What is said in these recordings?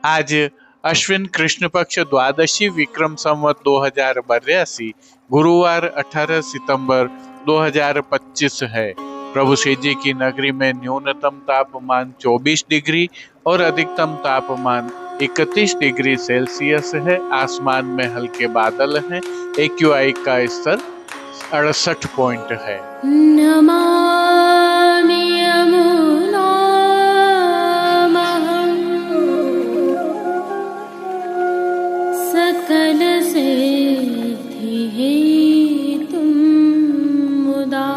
आज अश्विन कृष्ण पक्ष द्वादशी विक्रम संवत 2082 गुरुवार 18 सितंबर 2025 है। प्रभु श्री जी की नगरी में न्यूनतम तापमान 24 डिग्री और अधिकतम तापमान 31 डिग्री सेल्सियस है। आसमान में हल्के बादल हैं। AQI का स्तर 68 पॉइंट है। नमामि यमुनामहं सकलसिद्धिहेतुं मुदा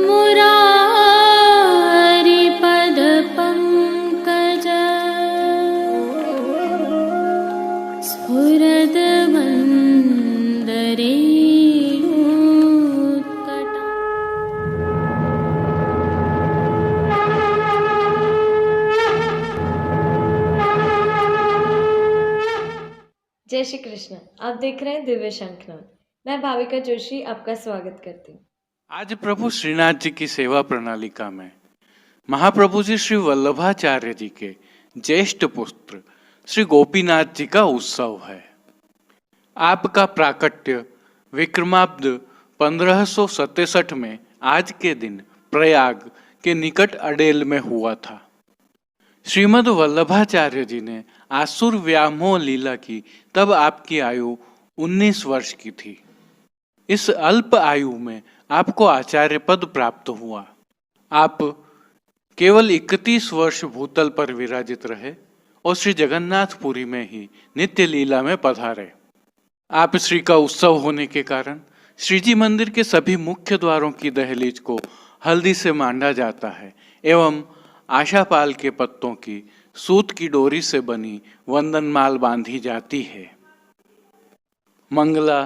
मुरारिपदपङ्कज स्फुरद्वन्दरेणुत्कटा। जय श्री कृष्ण। आप देख रहे हैं दिव्य शंखनाद। मैं भाविका जोशी आपका स्वागत करती हूँ। आज प्रभु श्रीनाथ जी की सेवा प्रणालिका में महाप्रभु जी श्री वल्लभाचार्य जी के ज्येष्ठ पुत्र श्री गोपीनाथ जी का उत्सव है। आपका प्राकट्य विक्रमाब्द 1567 में आज के दिन प्रयाग के निकट अडेल में हुआ था। श्रीमद् वल्लभाचार्य जी ने आसुर व्यामोह लीला की तब आपकी आयु 19 वर्ष की थी। इस अल्प आयु में आपको आचार्य पद प्राप्त हुआ। आप केवल 31 वर्ष भूतल पर विराजित रहे और श्री जगन्नाथपुरी में ही नित्य लीला में पधारे। आप श्री का उत्सव होने के कारण श्री जी मंदिर के सभी मुख्य द्वारों की दहलीज को हल्दी से मांडा जाता है एवं आशापाल के पत्तों की सूत की डोरी से बनी वंदनमाल बांधी जाती है। मंगला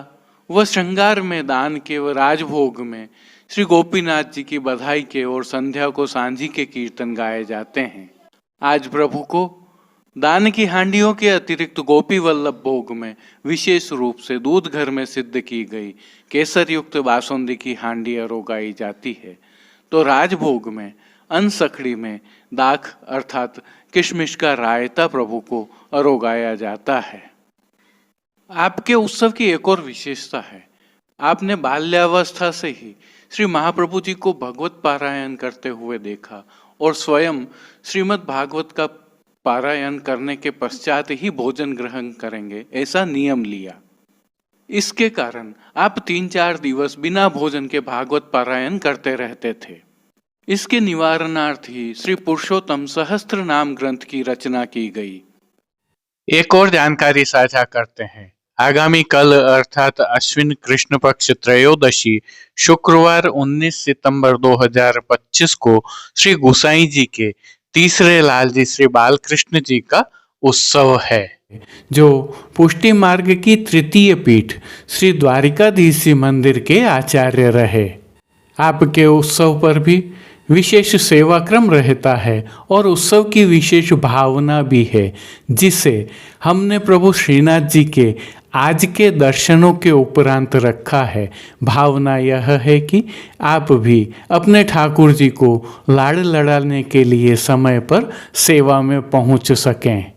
व श्रृंगार में दान के व राजभोग में श्री गोपीनाथ जी की बधाई के और संध्या को सांझी के कीर्तन गाए जाते हैं। आज प्रभु को दान की हांडियों के अतिरिक्त गोपी वल्लभ भोग में विशेष रूप से दूध घर में सिद्ध की गई केसर युक्त बासुंदी की हांडी अरोगाई जाती है, तो राजभोग में अनसखड़ी में दाख अर्थात किशमिश का रायता प्रभु को अरोगाया जाता है। आपके उत्सव की एक और विशेषता है, आपने बाल्यावस्था से ही श्री महाप्रभु जी को भगवत पारायण करते हुए देखा और स्वयं श्रीमद् भागवत का पारायण करने के पश्चात ही भोजन ग्रहण करेंगे ऐसा नियम लिया। इसके कारण आप 3-4 दिवस बिना भोजन के भागवत पारायण करते रहते थे। इसके निवारणार्थ ही श्री पुरुषोत्तम सहस्त्र नाम ग्रंथ की रचना की गई। एक और जानकारी साझा करते हैं। आगामी कल अर्थात अश्विन कृष्ण पक्ष त्रयोदशी शुक्रवार 19 सितंबर 2025 को श्री गुसाई जी के तीसरे लाल जी श्री बालकृष्ण जी का उत्सव है, जो पुष्टि मार्ग की तृतीय पीठ श्री द्वारिकाधीश मंदिर के आचार्य रहे। आपके उत्सव पर भी विशेष सेवाक्रम रहता है और उत्सव की विशेष भावना भी है, जिसे हमने प्रभु श्रीनाथ जी के आज के दर्शनों के उपरांत रखा है। भावना यह है कि आप भी अपने ठाकुर जी को लाड़ लड़ाने के लिए समय पर सेवा में पहुंच सकें।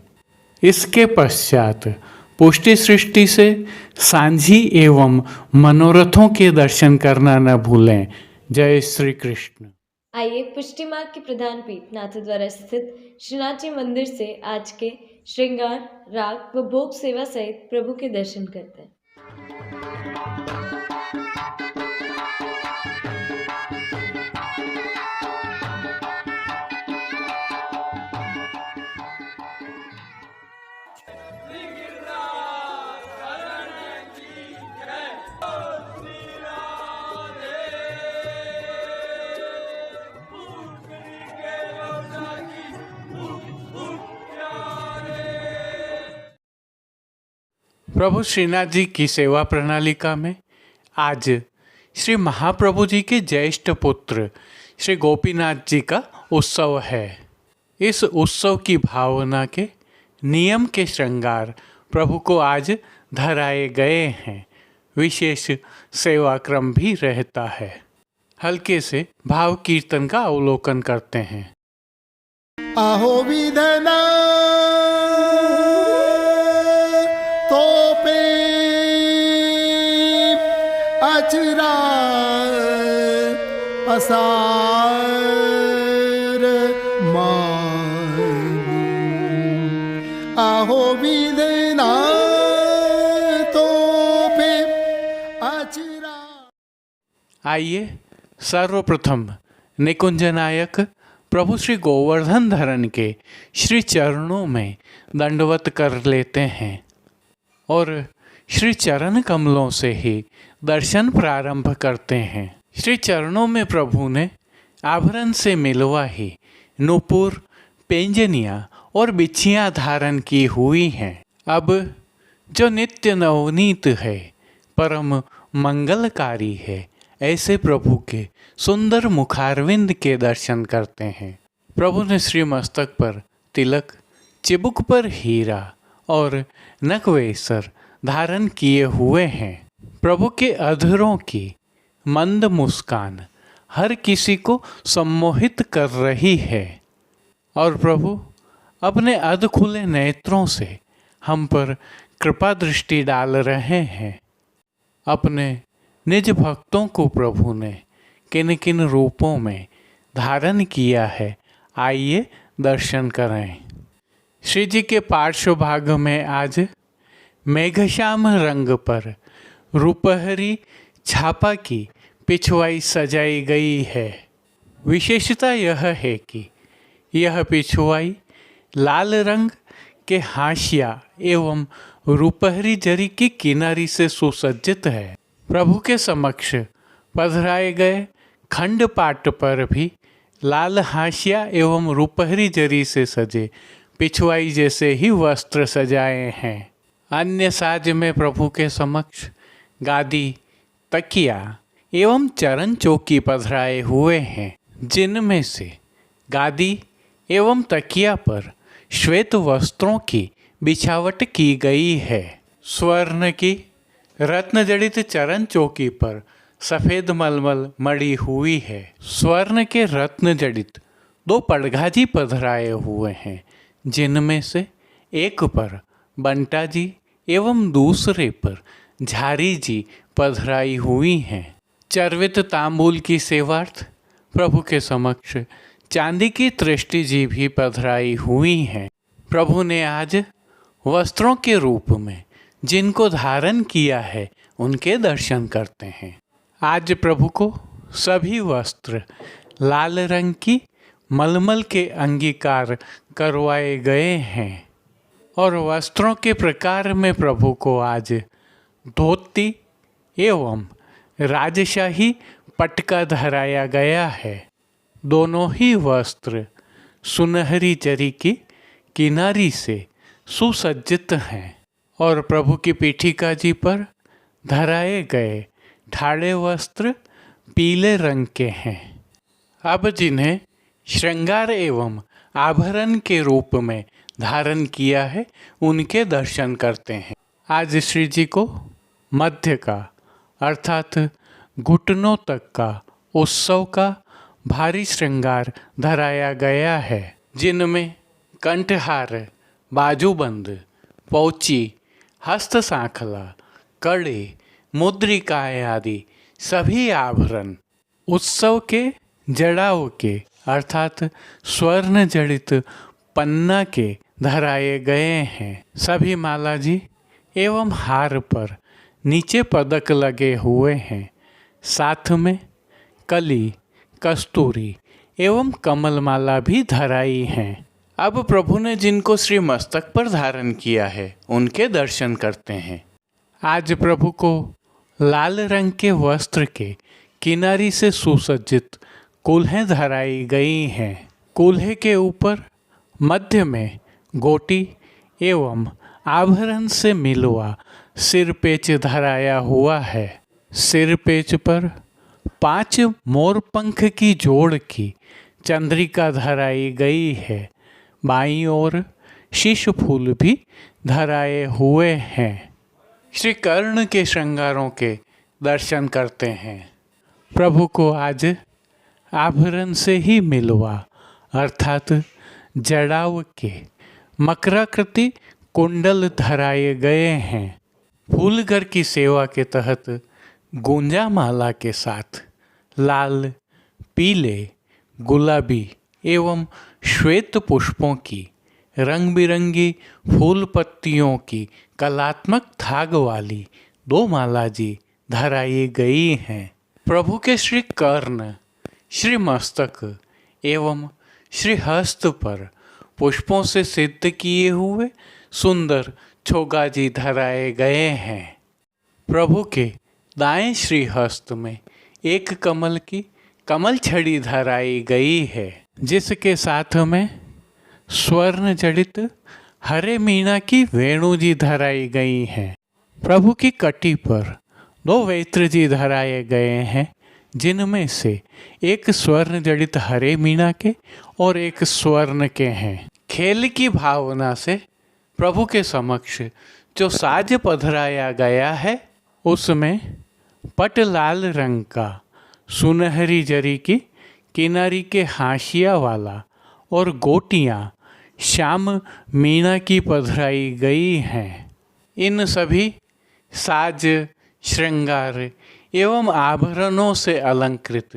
इसके पश्चात पुष्टि सृष्टि से सांझी एवं मनोरथों के दर्शन करना न भूलें। जय श्री कृष्ण। आइए पुष्टि मार्ग की प्रधान पीठ नाथद्वारा स्थित श्रीनाथ जी मंदिर से आज के श्रृंगार, राग व भोग सेवा सहित प्रभु के दर्शन करते हैं। प्रभु श्रीनाथ जी की सेवा प्रणालिका में आज श्री महाप्रभु जी के ज्येष्ठ पुत्र श्री गोपीनाथ जी का उत्सव है। इस उत्सव की भावना के नियम के श्रृंगार प्रभु को आज धराए गए हैं। विशेष सेवाक्रम भी रहता है। हल्के से भाव कीर्तन का अवलोकन करते हैं। अहो विधना तोपे अचरा असार मानी अहो विधना तोपे अचरा। आइए सर्वप्रथम निकुंज नायक प्रभु श्री गोवर्धन धरन के श्री चरणों में दंडवत कर लेते हैं और श्री चरण कमलों से ही दर्शन प्रारंभ करते हैं। श्री चरणों में प्रभु ने आभरण से मिलवा ही नूपुर, पेंजनिया और बिछियाँ धारण की हुई हैं। अब जो नित्य नवनीत है, परम मंगलकारी है, ऐसे प्रभु के सुंदर मुखारविंद के दर्शन करते हैं। प्रभु ने श्री मस्तक पर तिलक, चिबुक पर हीरा और नकवेसर धारण किए हुए हैं। प्रभु के अधरों की मंद मुस्कान हर किसी को सम्मोहित कर रही है और प्रभु अपने अध खुले नेत्रों से हम पर कृपा दृष्टि डाल रहे हैं। अपने निज भक्तों को प्रभु ने किन किन रूपों में धारण किया है, आइए दर्शन करें। श्री जी के पार्श्व भाग में आज मेघश्याम रंग पर रूपहरी छापा की पिछवाई सजाई गई है। विशेषता यह है कि यह पिछवाई लाल रंग के हाशिया एवं रूपहरी जरी की किनारी से सुसज्जित है। प्रभु के समक्ष पधराए गए खंड पाट पर भी लाल हाशिया एवं रूपहरी जरी से सजे पिछवाई जैसे ही वस्त्र सजाए हैं। अन्य साज में प्रभु के समक्ष गादी, तकिया एवं चरण चौकी पधराए हुए हैं, जिनमें से गादी एवं तकिया पर श्वेत वस्त्रों की बिछावट की गई है। स्वर्ण की रत्न जड़ित चरण चौकी पर सफ़ेद मलमल मड़ी हुई है। स्वर्ण के रत्न जड़ित 2 पड़घाजी पधराए हुए हैं, जिनमें से एक पर बंटा जी एवं दूसरे पर झारी जी पधराई हुई हैं। चर्वित तांबूल की सेवार्थ प्रभु के समक्ष चांदी की तृष्टि जी भी पधराई हुई हैं। प्रभु ने आज वस्त्रों के रूप में जिनको धारण किया है, उनके दर्शन करते हैं। आज प्रभु को सभी वस्त्र लाल रंग की मलमल के अंगीकार करवाए गए हैं और वस्त्रों के प्रकार में प्रभु को आज धोती एवं राजशाही पटका धराया गया है। दोनों ही वस्त्र सुनहरी जरी की किनारी से सुसज्जित हैं और प्रभु की पीठिका जी पर धराए गए ठाड़े वस्त्र पीले रंग के हैं। अब जिन्हें श्रृंगार एवं आभरण के रूप में धारण किया है, उनके दर्शन करते हैं। आज श्री जी को मध्य का अर्थात घुटनों तक का उत्सव का भारी श्रृंगार धराया गया है, जिनमें कंठहार, बाजूबंद, पौची, हस्त सांखला, कड़े, मुद्रिकाएँ आदि सभी आभरण उत्सव के जड़ाओं के अर्थात स्वर्ण जड़ित पन्ना के धराए गए हैं। सभी माला जी एवं हार पर नीचे पदक लगे हुए हैं। साथ में कली, कस्तूरी एवं कमल माला भी धराई हैं। अब प्रभु ने जिनको श्री मस्तक पर धारण किया है, उनके दर्शन करते हैं। आज प्रभु को लाल रंग के वस्त्र के किनारी से सुसज्जित कूल्हें धराई गई हैं। कूल्हे के ऊपर मध्य में गोटी एवं आभरण से मिलवा सिरपेच धराया हुआ है। सिरपेच पर 5 मोरपंख की जोड़ की चंद्रिका धराई गई है। बाईं ओर शीश फूल भी धराए हुए हैं। श्री कर्ण के श्रृंगारों के दर्शन करते हैं। प्रभु को आज आभरण से ही मिलवा अर्थात जड़ाव के मकराकृति कुंडल धराए गए हैं। फूलघर की सेवा के तहत गुंजा माला के साथ लाल, पीले, गुलाबी एवं श्वेत पुष्पों की रंग बिरंगी फूल पत्तियों की कलात्मक थाग वाली 2 माला जी धराई गई हैं। प्रभु के श्री कर्ण, श्री मस्तक एवं श्री हस्त पर पुष्पों से सिद्ध किए हुए सुंदर छोगाजी धराए गए हैं। प्रभु के दाएं श्री हस्त में एक कमल की कमल छड़ी धराई गई है, जिसके साथ में स्वर्ण जड़ित हरे मीना की वेणु जी धराई गई हैं। प्रभु की कटी पर 2 वैत्र जी धराए गए हैं, जिनमें से एक स्वर्ण जड़ित हरे मीना के और एक स्वर्ण के हैं। खेल की भावना से प्रभु के समक्ष जो साज पधराया गया है, उसमें पट लाल रंग का सुनहरी जरी की किनारी के हाशिया वाला और गोटियां श्याम मीना की पधराई गई हैं। इन सभी साज, श्रृंगार एवं आभरणों से अलंकृत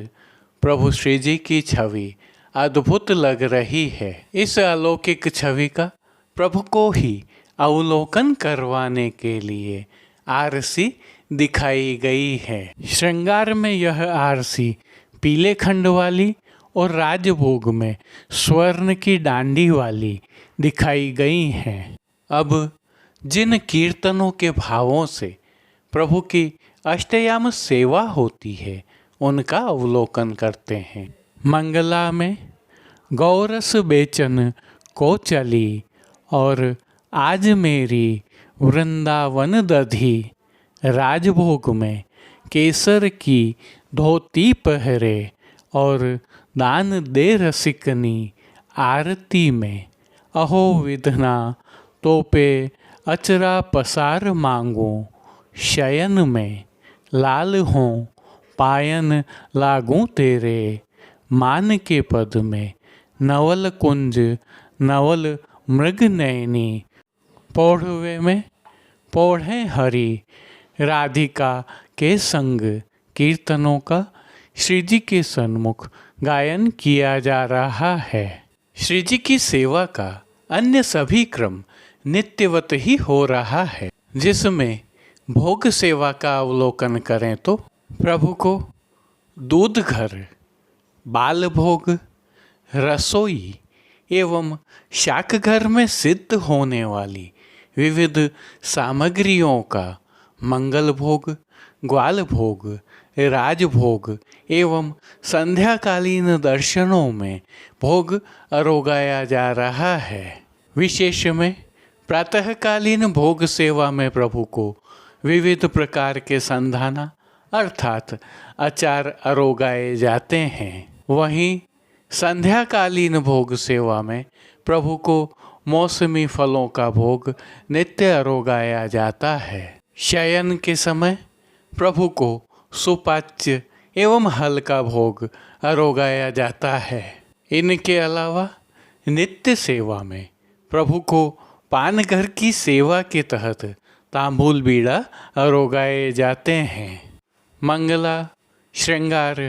प्रभु श्री जी की छवि अद्भुत लग रही है। इस अलौकिक छवि का प्रभु को ही अवलोकन करवाने के लिए आरसी दिखाई गई है। श्रृंगार में यह आरसी पीले खंड वाली और राजभोग में स्वर्ण की डांडी वाली दिखाई गई हैं। अब जिन कीर्तनों के भावों से प्रभु की अष्टयाम सेवा होती है, उनका अवलोकन करते हैं। मंगला में गौरस बेचन को चली और आज मेरी वृंदावन दधी, राजभोग में केसर की धोती पहरे और दान दे रसिकनी आरती में, अहो विधना तोपे अचरा पसार मांगो, शयन में लाल हों पायन लागूं तेरे, मान के पद में नवल कुंज नवल मृग नयनी, पौढ़वे में पौढ़े हरि राधिका के संग कीर्तनों का श्री जी के सन्मुख गायन किया जा रहा है। श्री जी की सेवा का अन्य सभी क्रम नित्यवत ही हो रहा है, जिसमें भोग सेवा का अवलोकन करें तो प्रभु को दूध घर, बाल भोग, रसोई एवं शाक घर में सिद्ध होने वाली विविध सामग्रियों का मंगल भोग, ग्वाल भोग, राजभोग एवं संध्याकालीन दर्शनों में भोग अरोगाया जा रहा है। विशेष में प्रातःकालीन भोग सेवा में प्रभु को विविध प्रकार के संधाना अर्थात अचार अरोगाए जाते हैं। वहीं संध्याकालीन भोग सेवा में प्रभु को मौसमी फलों का भोग नित्य अरोगाया जाता है। शयन के समय प्रभु को सुपाच्य एवं हल्का भोग अरोगाया जाता है। इनके अलावा नित्य सेवा में प्रभु को पानघर की सेवा के तहत तांबूल बीड़ा अरोगाए जाते हैं। मंगला, श्रृंगार,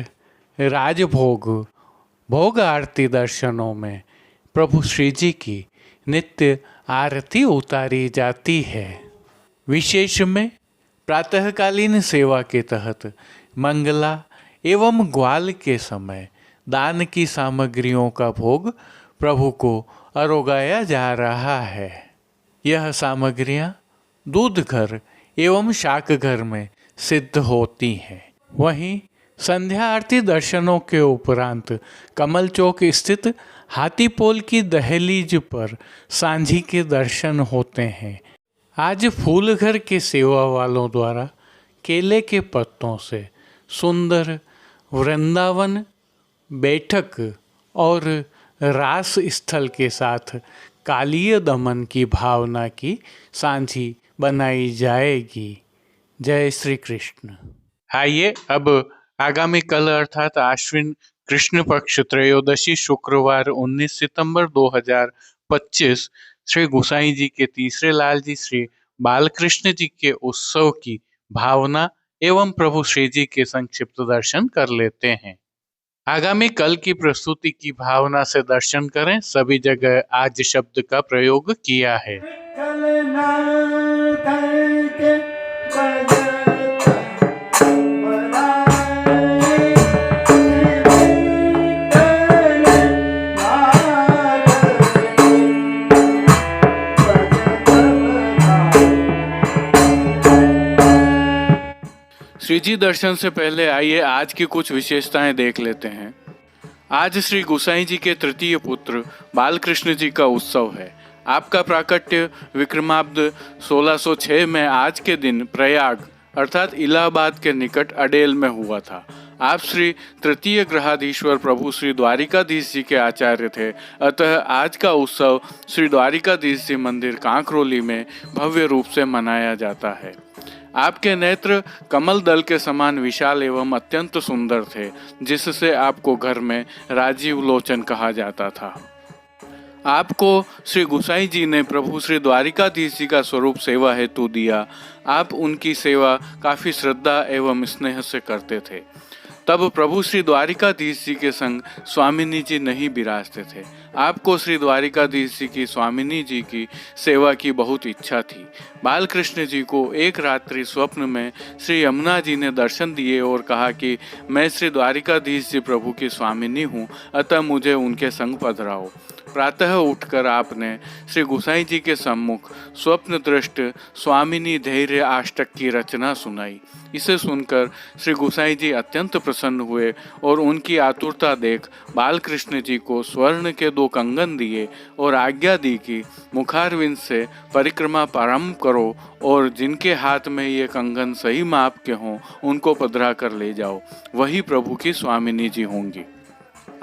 राजभोग, भोग आरती दर्शनों में प्रभु श्री जी की नित्य आरती उतारी जाती है। विशेष में प्रातःकालीन सेवा के तहत मंगला एवं ग्वाल के समय दान की सामग्रियों का भोग प्रभु को अरोगाया जा रहा है। यह सामग्रियां दूध घर एवं शाक घर में सिद्ध होती हैं। वहीं संध्या आरती दर्शनों के उपरांत कमल चौक स्थित हाथीपोल की दहलीज पर सांझी के दर्शन होते हैं। आज फूलघर के सेवा वालों द्वारा केले के पत्तों से सुंदर वृंदावन बैठक और रास स्थल के साथ कालीय दमन की भावना की सांझी बनाई जाएगी। जय श्री कृष्ण। आइए अब आगामी कल अर्थात आश्विन कृष्ण पक्ष त्रयोदशी शुक्रवार 19 सितंबर 2025 श्री गोसाई जी के तीसरे लाल जी श्री बालकृष्ण जी के उत्सव की भावना एवं प्रभु श्री जी के संक्षिप्त दर्शन कर लेते हैं। आगामी कल की प्रस्तुति की भावना से दर्शन करें। सभी जगह आज शब्द का प्रयोग किया है। श्री जी दर्शन से पहले आइए आज की कुछ विशेषताएं देख लेते हैं। आज श्री गोसाई जी के तृतीय पुत्र बालकृष्ण जी का उत्सव है। आपका प्राकट्य विक्रमाब्द 1606 में आज के दिन प्रयाग अर्थात इलाहाबाद के निकट अडेल में हुआ था। आप श्री तृतीय ग्रहाधीश्वर प्रभु श्री द्वारिकाधीश जी के आचार्य थे, अतः आज का उत्सव श्री द्वारिकाधीश जी मंदिर कांकरोली में भव्य रूप से मनाया जाता है। आपके नेत्र कमल दल के समान विशाल एवं अत्यंत सुंदर थे, जिससे आपको घर में राजीव लोचन कहा जाता था। आपको श्री गोसाई जी ने प्रभु श्री द्वारिकाधीश जी का स्वरूप सेवा हेतु दिया। आप उनकी सेवा काफी श्रद्धा एवं स्नेह से करते थे। तब प्रभु श्री द्वारिकाधीश जी के संग स्वामिनी जी नहीं विराजते थे। आपको श्री द्वारिकाधीश जी की स्वामिनी जी की सेवा की बहुत इच्छा थी। बालकृष्ण जी को एक रात्रि स्वप्न में श्री यमुना जी ने दर्शन दिए और कहा कि मैं श्री द्वारिकाधीश जी प्रभु की स्वामिनी हूँ, अतः मुझे उनके संग पधराओ। प्रातः उठकर आपने श्री गोसाई जी के सम्मुख स्वप्न दृष्ट स्वामिनी धैर्य अष्टक की रचना सुनाई। इसे सुनकर श्री गोसाई जी अत्यंत प्रसन्न हुए और उनकी आतुरता देख बालकृष्ण जी को स्वर्ण के 2 कंगन दिए और आज्ञा दी कि मुखारविंद से परिक्रमा प्रारंभ करो और जिनके हाथ में ये कंगन सही माप के हों उनको पधरा कर ले जाओ, वही प्रभु की स्वामिनी जी होंगी।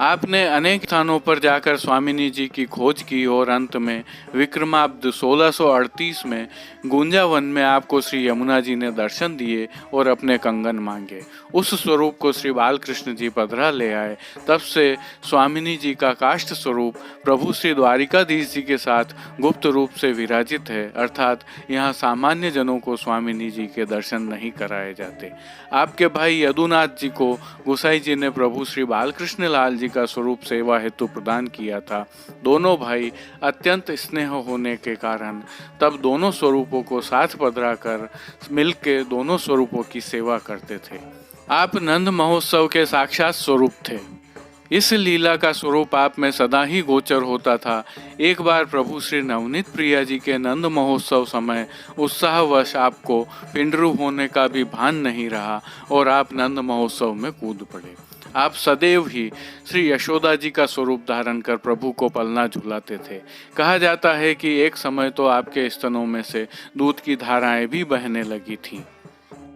आपने अनेक स्थानों पर जाकर स्वामिनी जी की खोज की और अंत में विक्रमाब्द 1638 में गुंजावन में आपको श्री यमुना जी ने दर्शन दिए और अपने कंगन मांगे। उस स्वरूप को श्री बालकृष्ण जी पधरा ले आए। तब से स्वामिनी जी का काष्ठ स्वरूप प्रभु श्री द्वारिकाधीश जी के साथ गुप्त रूप से विराजित है, अर्थात यहाँ सामान्य जनों को स्वामिनी जी के दर्शन नहीं कराए जाते। आपके भाई यदुनाथ जी को गोसाई जी ने प्रभु श्री बालकृष्ण लाल जी का स्वरूप सेवा हेतु प्रदान किया था। दोनों भाई अत्यंत स्नेह होने के कारण तब दोनों स्वरूपों को साथ पधरा कर मिलकर दोनों स्वरूपों की सेवा करते थे। आप नंद महोत्सव के साक्षात स्वरूप थे। इस लीला का स्वरूप आप में सदा ही गोचर होता था। एक बार प्रभु श्री नवनीत प्रिया जी के नंद महोत्सव समय उत्साहवश आपको पिंडरू होने का भी भान नहीं रहा और आप नंद महोत्सव में कूद पड़े। आप सदैव ही श्री यशोदा जी का स्वरूप धारण कर प्रभु को पलना झुलाते थे। कहा जाता है कि एक समय तो आपके स्तनों में से दूध की धाराएं भी बहने लगी थीं।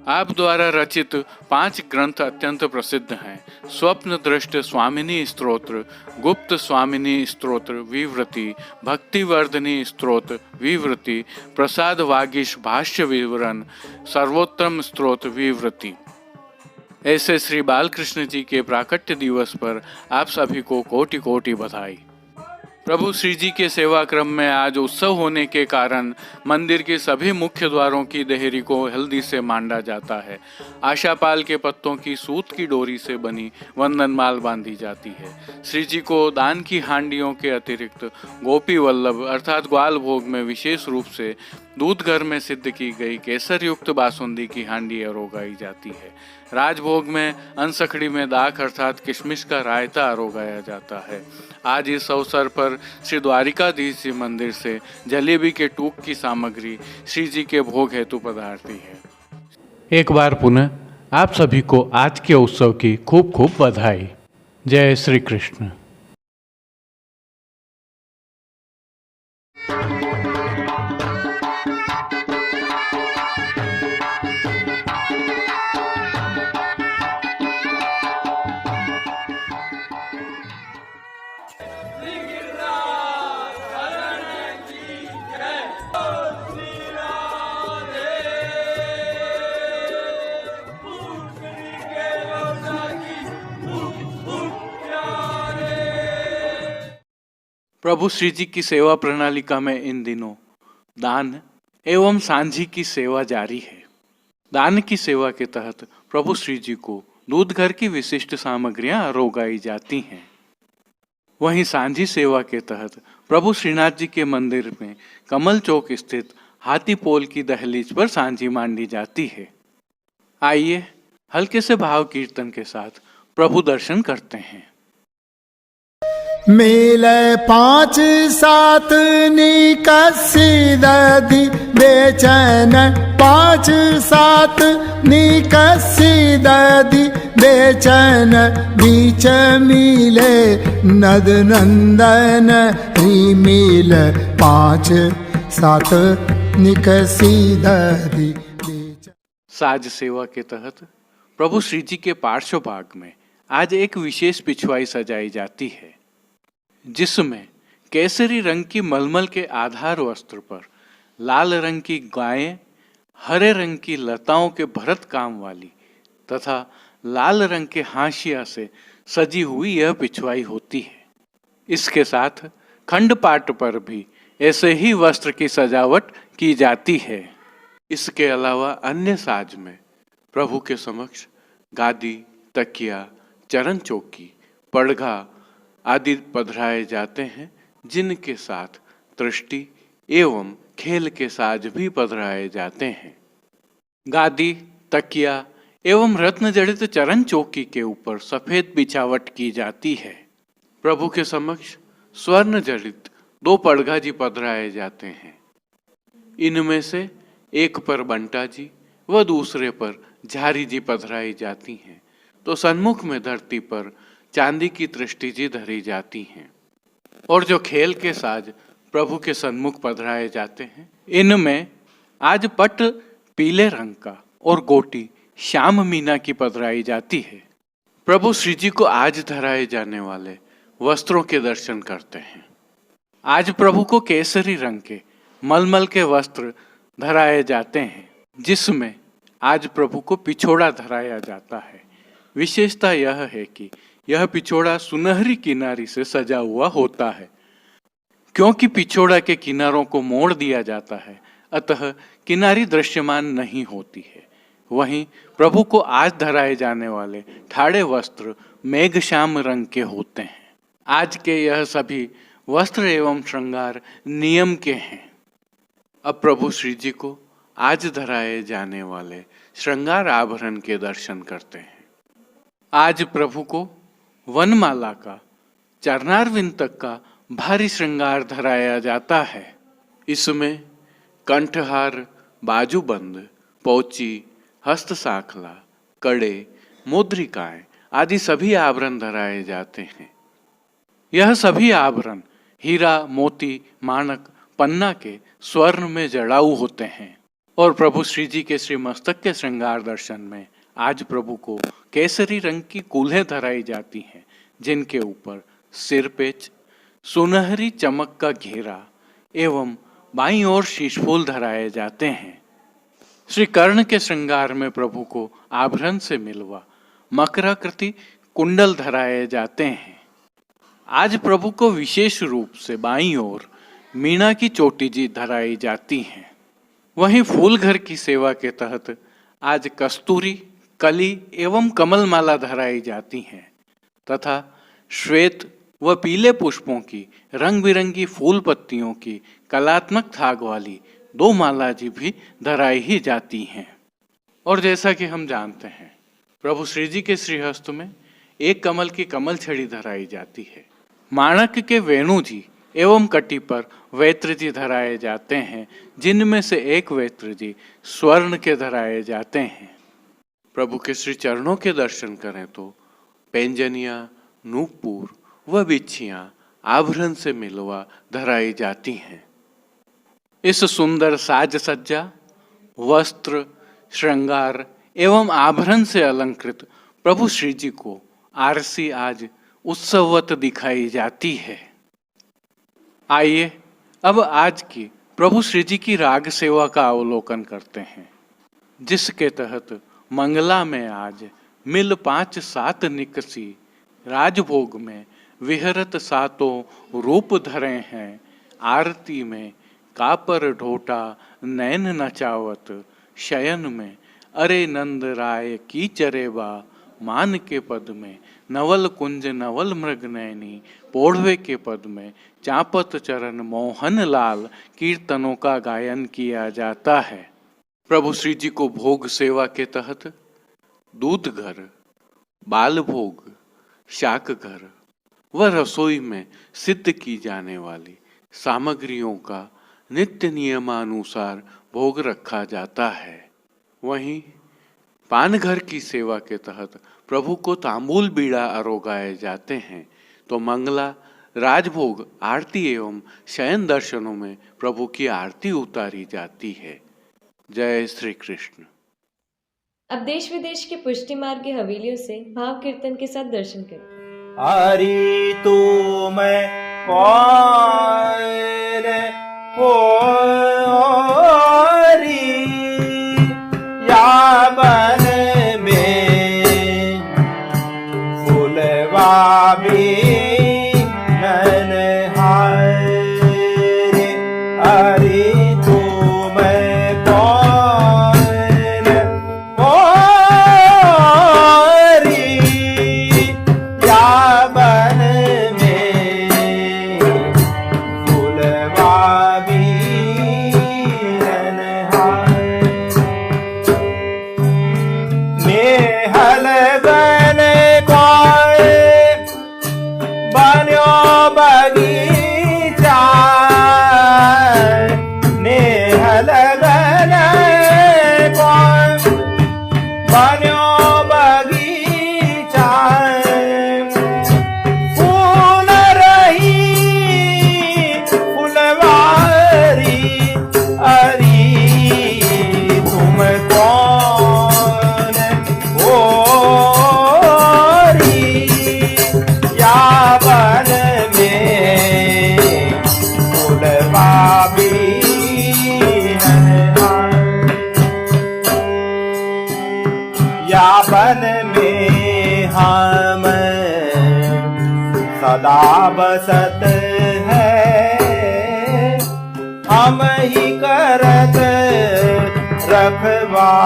आप द्वारा रचित 5 ग्रंथ अत्यंत प्रसिद्ध हैं। स्वप्न दृष्ट स्वामिनी स्तोत्र, गुप्त स्वामिनी स्तोत्र विवृति, भक्तिवर्धनी स्तोत्र विवृति, प्रसाद वागीश भाष्य विवरण, सर्वोत्तम स्तोत्र विवृति। ऐसे श्री बालकृष्ण जी के प्राकट्य दिवस पर आप सभी को कोटि कोटि बधाई। प्रभु श्री जी के सेवा क्रम में आज उत्सव होने के कारण मंदिर के सभी मुख्य द्वारों की देहरी को हल्दी से मांडा जाता है। आशापाल के पत्तों की सूत की डोरी से बनी वंदनमाल बांधी जाती है। श्री जी को दान की हांडियों के अतिरिक्त गोपी वल्लभ अर्थात ग्वाल भोग में विशेष रूप से दूध घर में सिद्ध की गई केसर युक्त बासुंदी की हांडी अरोगाई जाती है। राजभोग में अनसखड़ी में दाख अर्थात किशमिश का रायता अरोगाया जाता है। आज इस अवसर पर श्री द्वारिकाधीश जी मंदिर से जलेबी के टूक की सामग्री श्री जी के भोग हेतु पधारती है। एक बार पुनः आप सभी को आज के उत्सव की खूब खूब बधाई। जय श्री कृष्ण। प्रभु श्री जी की सेवा प्रणालिका में इन दिनों दान एवं सांझी की सेवा जारी है। दान की सेवा के तहत प्रभु श्री जी को दूध घर की विशिष्ट सामग्रियां आरोगाई जाती हैं। वहीं सांझी सेवा के तहत प्रभु श्रीनाथ जी के मंदिर में कमल चौक स्थित हाथी पोल की दहलीज पर सांझी मांडी जाती है। आइए हल्के से भाव कीर्तन के साथ प्रभु दर्शन करते हैं। मिले 5-7 निकसी दधी बेचैन, 5-7 निकसी दधी बेचैन, बीच मिले नद नंदन ही मिल, 5-7 निकसी दधी बेचैन। साज सेवा के तहत प्रभु श्री जी के पार्श्व भाग में आज एक विशेष पिछवाई सजाई जाती है, जिसमें केसरी रंग की मलमल के आधार वस्त्र पर लाल रंग की गायें, हरे रंग की लताओं के भरत काम वाली तथा लाल रंग के हाशिया से सजी हुई यह पिछवाई होती है। इसके साथ खंड पाट पर भी ऐसे ही वस्त्र की सजावट की जाती है। इसके अलावा अन्य साज में प्रभु के समक्ष गादी, तकिया, चरण चौकी, पड़घा आदि पधराए जाते हैं, जिनके साथ दृष्टि एवं खेल के साज भी पधराए जाते हैं। गादी, तकिया एवं रत्न जड़ित चरण चौकी के ऊपर सफेद बिछावट की जाती है। प्रभु के समक्ष स्वर्ण जड़ित 2 पड़घा जी पधराए जाते हैं। इनमें से एक पर बंटा जी व दूसरे पर झारी जी पधराई जाती हैं, तो सन्मुख में धरती पर चांदी की दृष्टि जी धरी जाती हैं। और जो खेल के साज प्रभु के सन्मुख पधराए जाते हैं, इनमें आज पट पीले रंग का और गोटी श्याम मीना की पधराई जाती है। प्रभु श्री जी को आज धराए जाने वाले वस्त्रों के दर्शन करते हैं। आज प्रभु को केसरी रंग के मलमल के वस्त्र धराए जाते हैं, जिसमें आज प्रभु को पिछोड़ा धराया जाता है। विशेषता यह है कि यह पिछोड़ा सुनहरी किनारी से सजा हुआ होता है। क्योंकि पिछोड़ा के किनारों को मोड़ दिया जाता है, अतः किनारी दृश्यमान नहीं होती है। वहीं प्रभु को आज धराए जाने वाले ठाड़े वस्त्र मेघश्याम रंग के होते हैं। आज के यह सभी वस्त्र एवं श्रृंगार नियम के हैं। अब प्रभु श्री जी को आज धराए जाने वाले श्रृंगार आभरण के दर्शन करते हैं। आज प्रभु को वनमाला का चरणारविंद तक का भारी श्रृंगार धराया जाता है। इसमें कंठहार, बाजूबंद, पोची, हस्त साखला, कड़े, मुद्रिकाएं आदि सभी आभरण धराए जाते हैं। यह सभी आभरण हीरा, मोती, माणक, पन्ना के स्वर्ण में जड़ाऊ होते हैं। और प्रभु श्री जी के श्री मस्तक के श्रृंगार दर्शन में आज प्रभु को केसरी रंग की कूल्हें धराई जाती हैं, जिनके ऊपर सिरपेच, सुनहरी चमक का घेरा एवं बाईं ओर शीशफूल धराए जाते हैं। श्री कर्ण के श्रृंगार में प्रभु को आभरण से मिलवा मकराकृति कुंडल धराए जाते हैं। आज प्रभु को विशेष रूप से बाईं ओर मीणा की चोटी जी धराई जाती हैं। वहीं फूल घर की सेवा के तहत आज कस्तूरी, कली एवं कमल माला धराई जाती हैं तथा श्वेत व पीले पुष्पों की रंग बिरंगी फूल पत्तियों की कलात्मक थाग वाली 2 माला जी भी धराई ही जाती हैं। और जैसा कि हम जानते हैं, प्रभु श्री जी के श्रीहस्त में एक कमल की कमल छड़ी धराई जाती है। माणक के वेणु जी एवं कटी पर वेत्र जी धराए जाते हैं, जिनमें से एक वेत्र जी स्वर्ण के धराए जाते हैं। प्रभु के श्री चरणों के दर्शन करें तो पैंजनिया, नूपुर व बिच्छियां आभरण से मिलवा धराई जाती हैं। इस सुंदर साज सज्जा, वस्त्र, श्रृंगार एवं आभरण से अलंकृत प्रभु श्री जी को आरसी आज उत्सववत दिखाई जाती है। आइए अब आज की प्रभु श्री जी की राग सेवा का अवलोकन करते हैं, जिसके तहत मंगला में आज मिल 5-7 निकसी राजभोग में विहरत सातों रूप धरे हैं, आरती में कापर ढोटा नैन नचावत, शयन में अरे नंद राय की चरेबा, मान के पद में नवल कुंज नवल मृग नैनी, पोढ़वे के पद में चापत चरण मोहन लाल, कीर्तनों का गायन किया जाता है। प्रभु श्री जी को भोग सेवा के तहत दूध घर, बाल भोग, शाक घर व रसोई में सिद्ध की जाने वाली सामग्रियों का नित्य नियमानुसार भोग रखा जाता है। वहीं पान घर की सेवा के तहत प्रभु को तांबूल बीड़ा आरोगाए जाते हैं, तो मंगला, राजभोग, आरती एवं शयन दर्शनों में प्रभु की आरती उतारी जाती है। जय श्री कृष्ण। अब देश विदेश के पुष्टि मार्ग की हवेलियों से भाव कीर्तन के साथ दर्शन करें। हरि तू मैं कौन होरी, या बन में फूलवा भी ननहारे, हरि तू मैं कौन होरी, या बन में फूलवा भी ननहारे, नेहल बन कोय बन्यो बगीचा, नेहल बन कोय बन्यो बगीचा, फूल रही फुलवारी, अरी तुम कौन होरी, या बन में फूलवा भी या बन में हम सदा बसत है, हम ही करत रखवारी,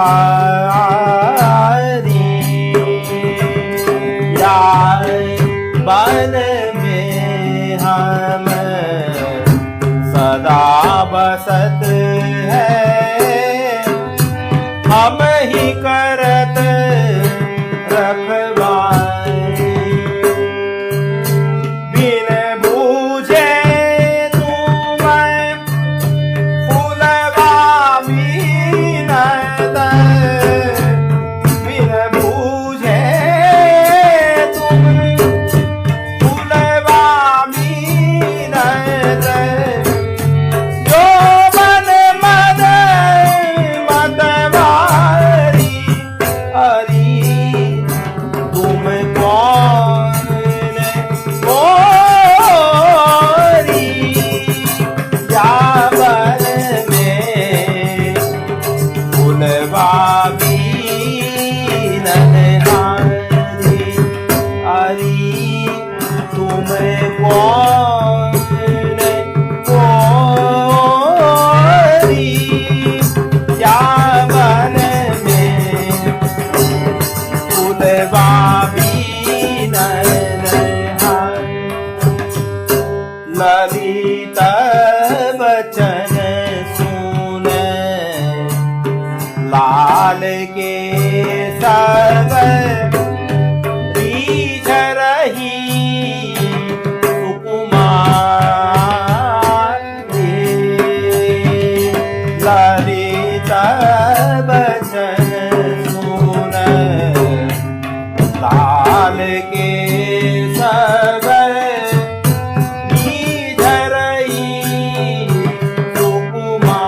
या बन में हम सदा बसत है, हम ही करत रखवारी, बिन बूझे तू मैं फूलवा बीन दे, बिन बूझे तुम फूलवा बीन दे, जो मन मद मतवारी, हरि तुम कौन होरी, या बन में फूलवा भी ननहारी, हरि तुम कौन होरी, या बन में फूलवा भी ननहारी, ललित बचन सुन लाल के सब रीझ रही, सुकुमार ललित बचन सुन लाल के सब रीझ रही, सुकुमार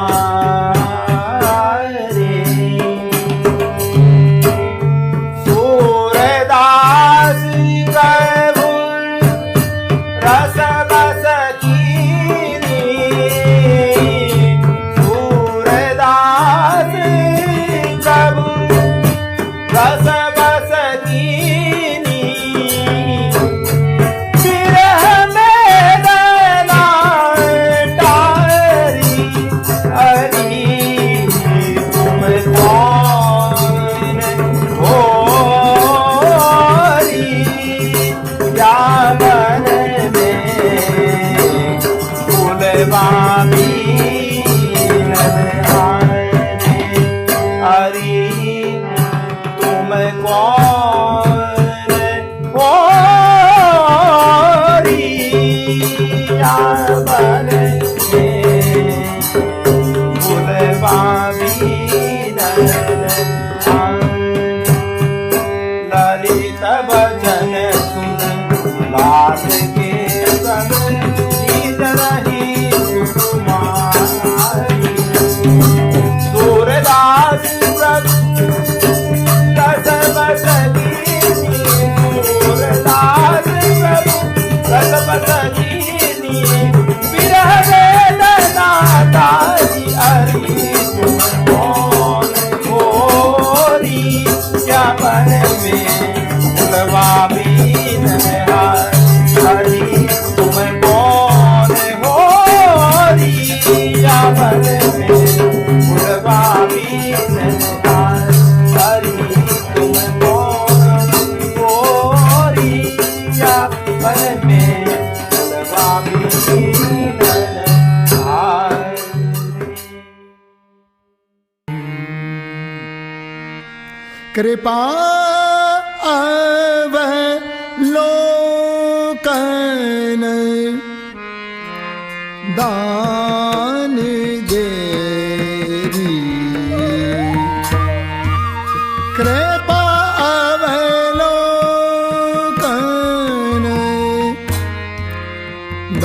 फूलवा बीन हरि तुम कौन हो रिया बन फूलवा बीन ललित भजन सुन लाल के संग नींद रही सुकुमारी सूरदास प्रभु रसबस दीनी सूरदास प्रभु रसबस दीनी विरह वेदना तारी हरि तुम कौन होरी क्या मन में फूलवा बीन हरि तुम कौन होरी क्या मन में फूलवा बीन हरि तुम कौन होरी क्या मन में फूलवा बीन कृपा अवलोकन दान देरी कृपा अवलोकन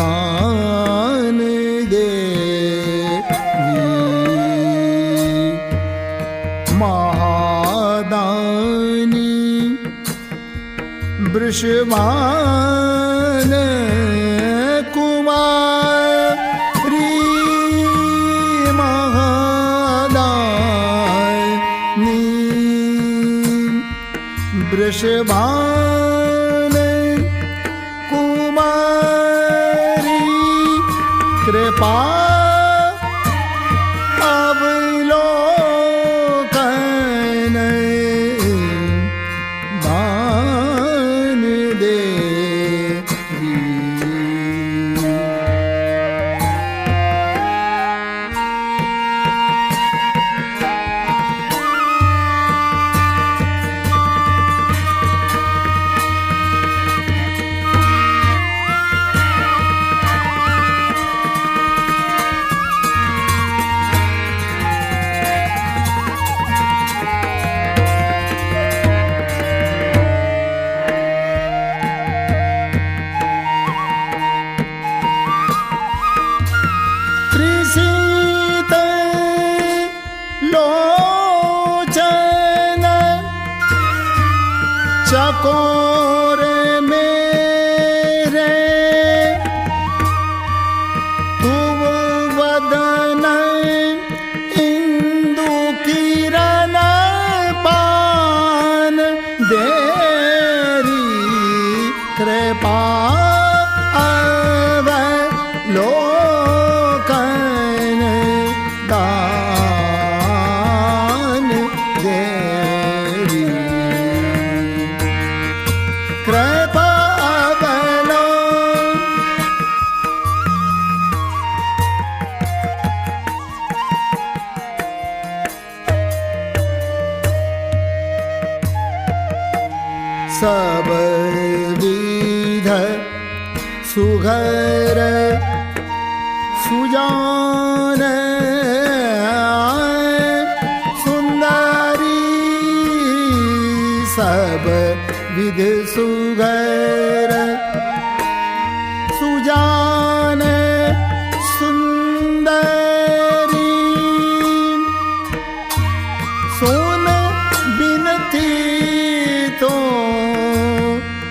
दान देरी महादानी वृषभान कुमारी महादानी वृषभान कुमारी कृपा अवलोकन दान देवी त्रिशीत लोचन चकोर मेरे तुम वदन इंदु किरण पान देरी कृपा अवलोकन दान देरी कृपा सब विध सुघर सुजान सुंदरी सब विध सुघर सुजान सुंदरी सोन बिनती तो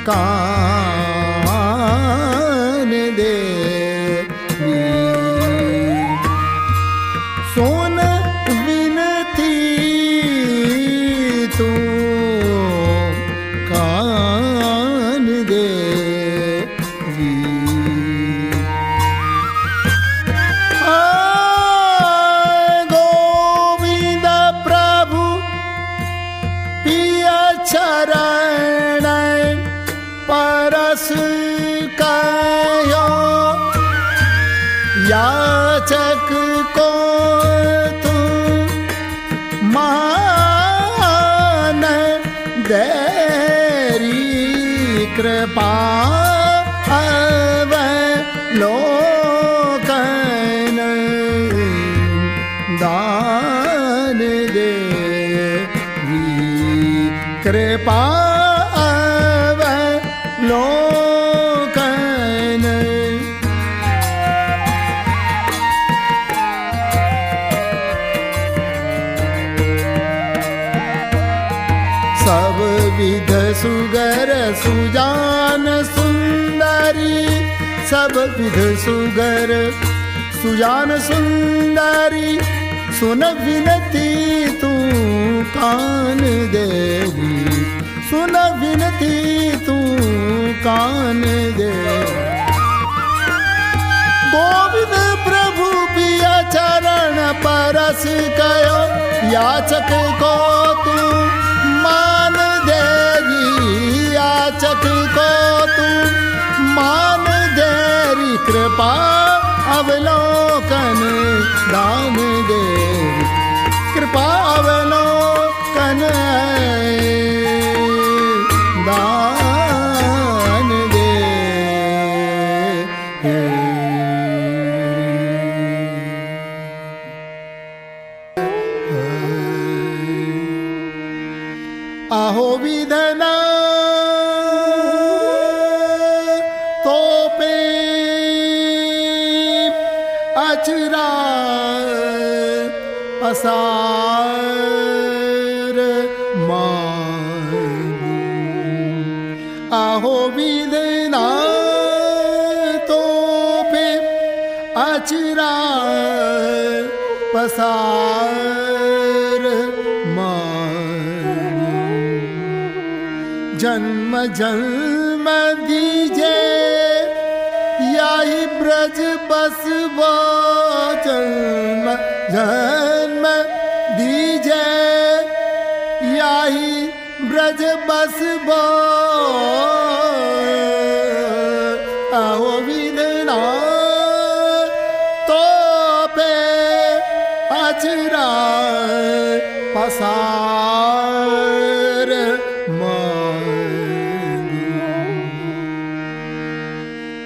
कान दे सोन विनती तो कान दे गोविंद प्रभु पिया चरण परस कहो याचक को तू मान देरी कृपा अवलोकन दान देवी कृपा अवलोकन सब विध सुगर सुजान सुंदरी सब विध सुगर सुजान सुंदरी सुन विनती तू कान देवी सुन विनती तू कान दे गोविंद प्रभु पिया चरण परस कयो याचक को तू मान देगी याचक को तू मान देरी कृपा अवलोकन दान दे कृपा अवलोकन दान दे आहो विधना तो पे अचरा असार मांगू आहो विधना तो पे अचरा पसार मांगू जन्म जन्म दीजे याही ब्रज बसबो जन्म जन्म दीजे याही ब्रज बसबो आओ विधना तो पे अचरा पसार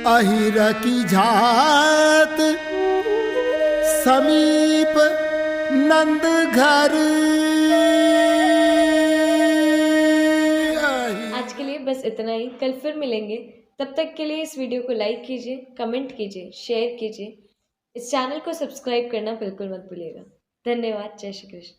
अहिर की झात समीप नंद घर आज के लिए बस इतना ही। कल फिर मिलेंगे, तब तक के लिए इस वीडियो को लाइक कीजिए, कमेंट कीजिए, शेयर कीजिए। इस चैनल को सब्सक्राइब करना बिल्कुल मत भूलिएगा। धन्यवाद। जय श्री कृष्ण।